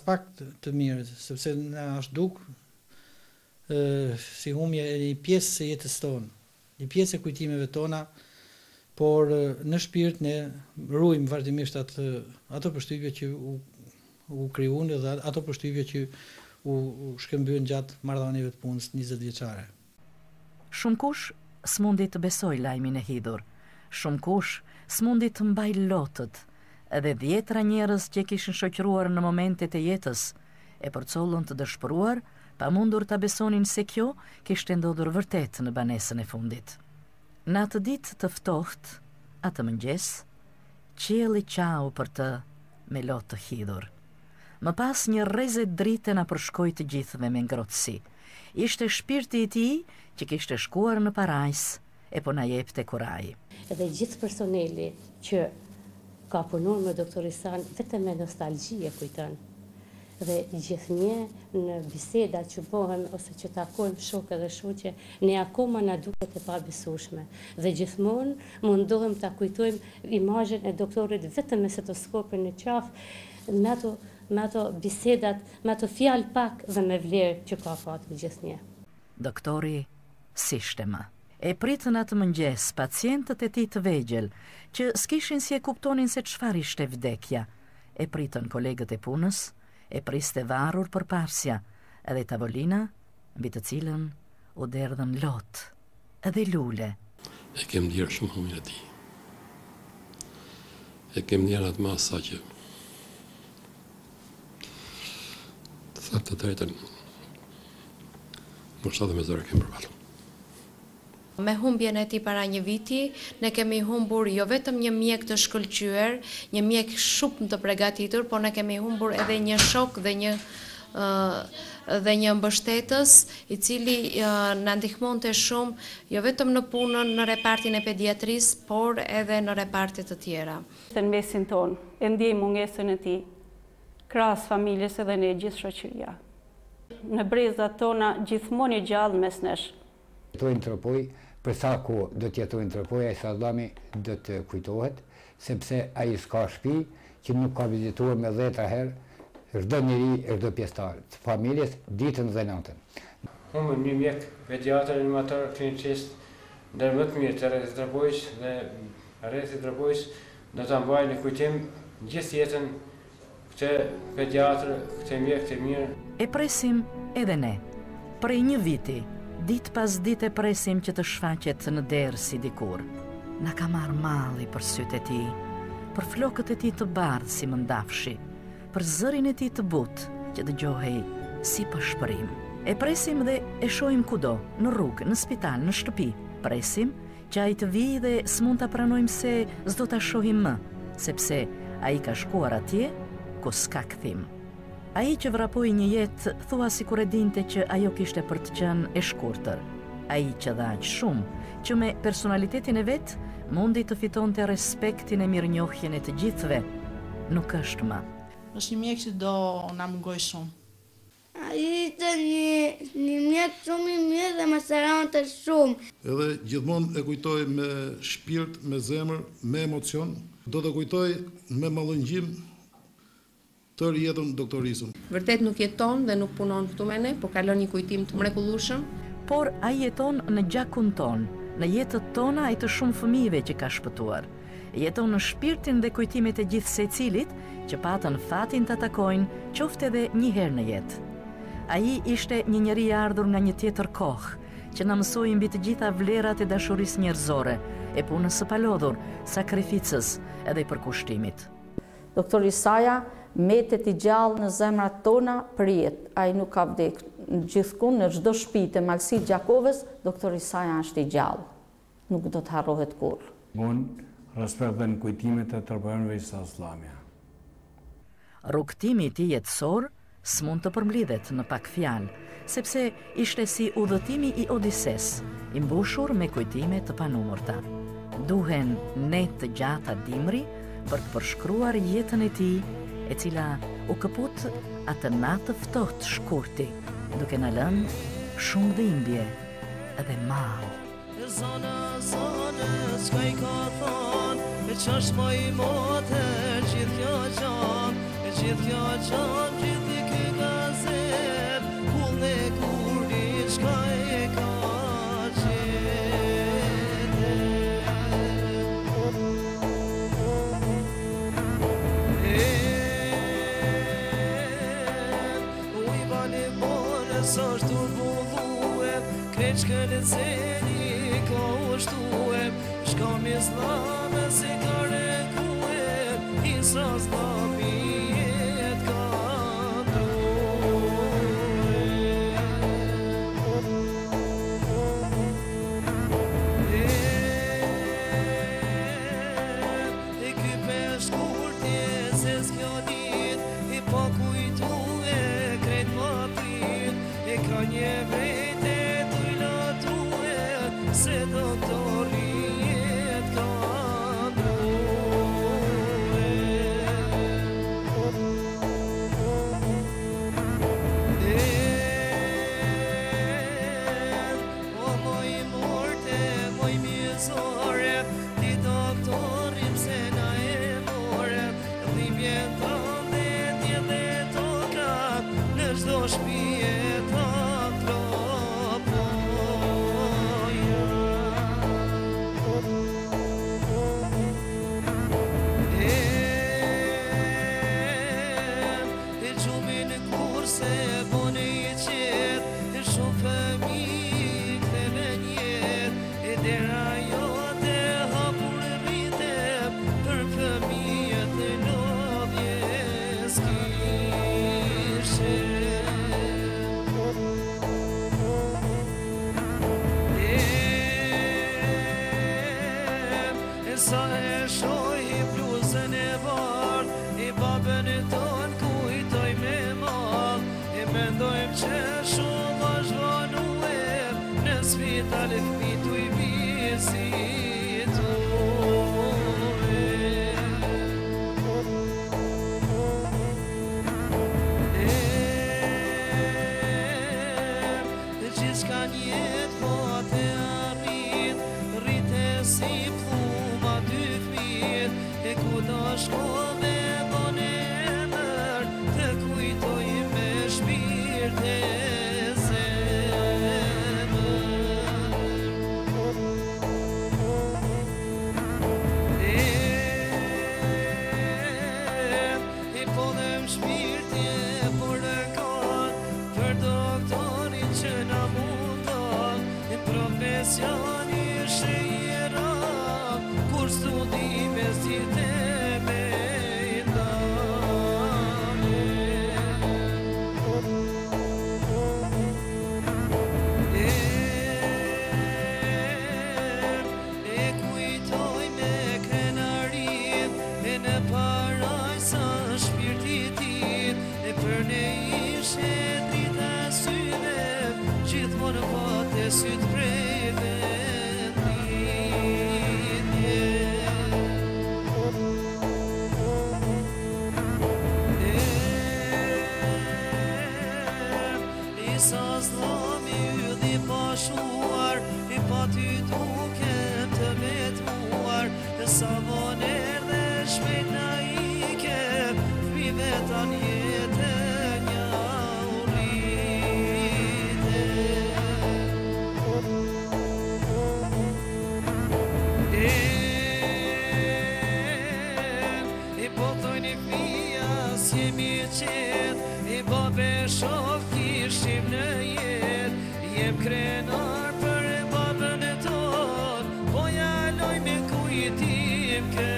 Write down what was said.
pak të mirë, sepse na është duk si humje e një pjesë e jetës tonë, një pjesë e kujtimeve tona, por në shpirt ne ruajmë vazhdimisht ato përshtypje që u krijuan dhe ato përshtypje që u shkëmbyen gjatë marrëdhënieve të punës 20 vjeçare. Shumë kush s'mundi të besoj lajmin e hidhur, shumë kush s'mundi të mbaj lotët, edhe 10 njerëz që kishin shoqëruar në momentet e jetës e përcollën të dëshpëruar, pa mundur ta besonin se kjo kishte ndodhur vërtet në banesën e fundit. Në atë ditë të ftohtë, atë mëngjes, qielli qau për të me lotë të hidhur. Më pas një rreze drite na përshkoi të gjithëve me ngrohtësi. Ishte shpirti i tij që kishte shkuar në parajs e po na jepte kuraj. Edhe gjithë personeli që ka punuar me doktor Isan vetëm me nostalgji e kujton. Dhe gjithnjë në bisedat që bëhem ose që takojmë shokë dhe shoqe, ne akoma na duket e pabesueshme. Dhe gjithmonë mundohem ta kujtojmë imazhin e doktorit vetëm me stetoskopin në qafë, me ato bisedat, me ato fjalë pak dhe me vlerë që ka pasur gjithnjë. Doktori s'ishte më. E pritën atë mëngjes pacientët e tij të vegjël, që s'kishin si e kuptonin se çfarë ishte vdekja. E pritën kolegët e punës, e priste varur për parsja, edhe tavolina, mbi të cilën u derdhën lot, edhe lule. E kem ndjerë shumë humin e ti. E kem ndjerë atë masa që të thëtë të drejten, më shtë dhe me zërë kem përbalë. Me humbjen e tij para një viti, ne kemi humbur jo vetëm një mjek të shkëlqyer, një mjek shumë të përgatitur, por ne kemi humbur edhe një shok dhe një mbështetës, i cili na ndihmonte shumë, jo vetëm në punën në repartin e pediatrisë, por edhe në reparte të tjera. Në mesin tonë, e ndjej mungesën e tij, krahas familjes edhe ne gjithë shoqëria. Në brezat tona gjithmonë i gjallë mes nesh. Jetojnë tropoj, për sa kohë do të jetojnë tropoj, ai Sallami do të kujtohet, sepse ai s'ka shtëpi që nuk ka vizituar me 10 herë çdo njeri, çdo pjesëtar të familjes ditën dhe natën. Humbëm një mjek pediatër, animator, klinicist, ndër më të mirë të rrethit Tropojës dhe rrethit Tropojës do ta mbajnë në kujtim gjithë jetën këtë pediatër, këtë mjek të mirë. E presim edhe ne, prej një viti, ditë pas ditë e presim që të shfaqet në derë si dikur. Na ka marrë malli për sytë e tij, për flokët e tij të bardhë si mëndafshi, për zërin e tij të butë që dëgjohej si pashpërim. E presim dhe e shohim kudo, në rrugë, në spital, në shtëpi. Presim që ai të vijë dhe s'mund ta pranojmë se s'do ta shohim më, sepse ai ka shkuar atje ku s'ka kthim. Ai që vrapoi një jetë thua si kur e dinte që ajo kishte për të qenë e shkurtër. Ai që dha aq shumë, që me personalitetin e vet mundi të fitonte respektin e mirënjohjen e të gjithëve, nuk është më. Është një mjek që do na mungoj shumë. Ai ishte një mjek shumë i mirë dhe më seronte shumë. Edhe gjithmonë e kujtoj me shpirt, me zemër, me emocion. Do të kujtoj me mallëngjim tërë jetën doktorisën. Vërtet nuk jeton dhe nuk punon këtu me ne, por ka lënë një kujtim të mrekullueshëm. Por ai jeton në gjakun ton, në jetët tona e të shumë fëmijëve që ka shpëtuar. Jeton në shpirtin dhe kujtimet e gjithë secilit që patën fatin të takojnë, qoftë edhe një herë në jetë. Ai ishte një njeri i ardhur nga një tjetër kohë, që na mësoi mbi të gjitha vlerat e dashurisë njerëzore, e punës së palodhur, sakrificës edhe i përkushtimit. Doktor Isaja metet i gjallë në zemrat tona për jetë. Ai nuk ka vdekur. Gjithkund në çdo shtëpi të Malsit Gjakovës, doktor Isaja është i gjallë. Nuk do të harrohet kurrë. Unë respektoj kujtimet e tërpërinëve të Islamit. Rrugtimi i tij jetësor s'mund të përmbledhet në pak fjalë, sepse ishte si udhëtimi i Odises, i mbushur me kujtime të panumërta. Duhen net të gjata dimri për të përshkruar jetën e tij, e cila u këput atë natë ftohtë shkurti, duke na lënë shumë dhimbje edhe mal. Zona s'ka i ka thonë, e që është më i motër, gjithë kjo qam, gjithë s'ashtu bulluem, kreç këllët zeni ka ushtuem, shka mi zlame si ka rekuem, isa zlami jet ka një vete të lotue, se doktoriet ka ndrue. O moj morte, moj mjëzore, ti doktorim se na e more, dhimjen të ndetje dhe toka, në çdo shpije sa e shoj bluzën e bardh, i babën e ton kujtoj me madh, i mendojmë që shumë është vanuem, në spital e fmitu i vizituem. Gjithçka njetë po të arrit, rrite si pluma dy fmit, e ku do shko me bone emër, të kujtoj me shpirt e zemër. I podhem shpirtje por në kot, për doktorin që na mundon, i profesioni shira, kur studime zgjite me e kujtoj me krenarit, e në paraj sa shpirtit tit, e për ne ishe drita syve, gjithmonë pate syt prej sa zlami ydhi pashuar, i pa ty dukem të vetmuar, sa voner dhe shpejt na ike, fmive tan jetën nja urrite. I po thojnë i fmija s'jemi qet, i babe shok kishim në jet, jem krenar për babën e ton, po ja loj me kujtim ke